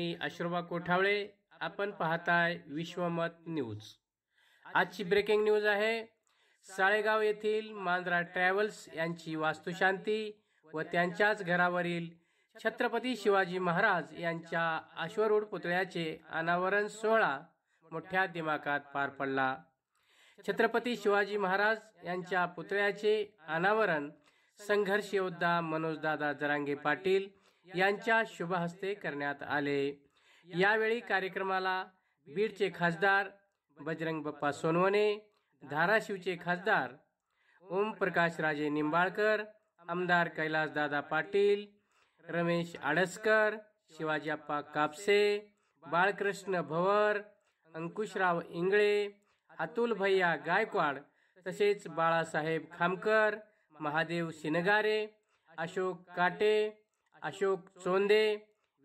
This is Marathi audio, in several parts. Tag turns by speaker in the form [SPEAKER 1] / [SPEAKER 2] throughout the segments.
[SPEAKER 1] मी अश्रोबा कोठावळे. आपण पाहताय विश्वमत न्यूज. आजची ब्रेकिंग न्यूज आहे. साळेगाव येथील मांजरा ट्रॅव्हल्स यांची वास्तुशांती व त्यांच्याच घरावरील छत्रपती शिवाजी महाराज यांच्या अश्वरूढ पुतळ्याचे अनावरण सोहळा मोठ्या दिमाखात पार पडला. छत्रपती शिवाजी महाराज यांच्या पुतळ्याचे अनावरण संघर्ष योद्धा मनोजदादा जरांगे पाटील यांच्या शुभ हस्ते करण्यात आले. यावेळी कार्यक्रमाला बीडचे खासदार बजरंग बाप्पा सोनवणे, धाराशिवचे खासदार ओमप्रकाश राजे निंबाळकर, आमदार कैलासदादा पाटील, रमेश आडसकर, शिवाजीप्पा कापसे, बाळकृष्ण भवर, अंकुशराव इंगळे, अतुल भैया गायकवाड तसेच बाळासाहेब खामकर, महादेव सिनगारे, अशोक काटे, अशोक चोंदे,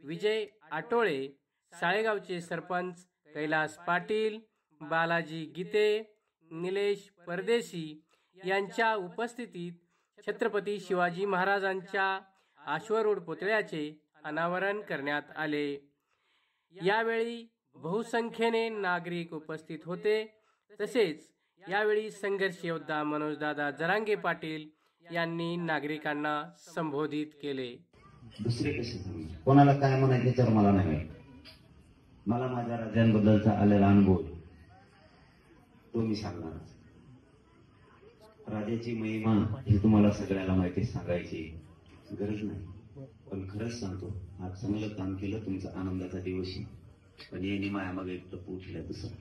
[SPEAKER 1] विजय आटोळे, साळेगावचे सरपंच कैलास पाटील, बालाजी गीते, निलेश परदेशी यांच्या उपस्थितीत छत्रपती शिवाजी महाराजांच्या अश्वरूढ पुतळ्याचे अनावरण करण्यात आले. यावेळी बहुसंख्येने नागरिक उपस्थित होते. तसेच यावेळी संघर्ष योद्धा मनोजदादा जरांगे पाटील यांनी नागरिकांना संबोधित केले.
[SPEAKER 2] दुसरे कसे कोणाला काय म्हणायचे तर मला नाही. मला माझ्या राजांबद्दलचा आलेला अनुभव तो मी सांगणार. राजाची महिमा ही तुम्हाला सगळ्याला माहिती सांगायची गरज नाही, पण खरंच सांगतो, आज चांगलं काम केलं, तुमचा आनंदाचा दिवस आहे. पण यांनी मायामागे एक टप्पू उठला दुसरा.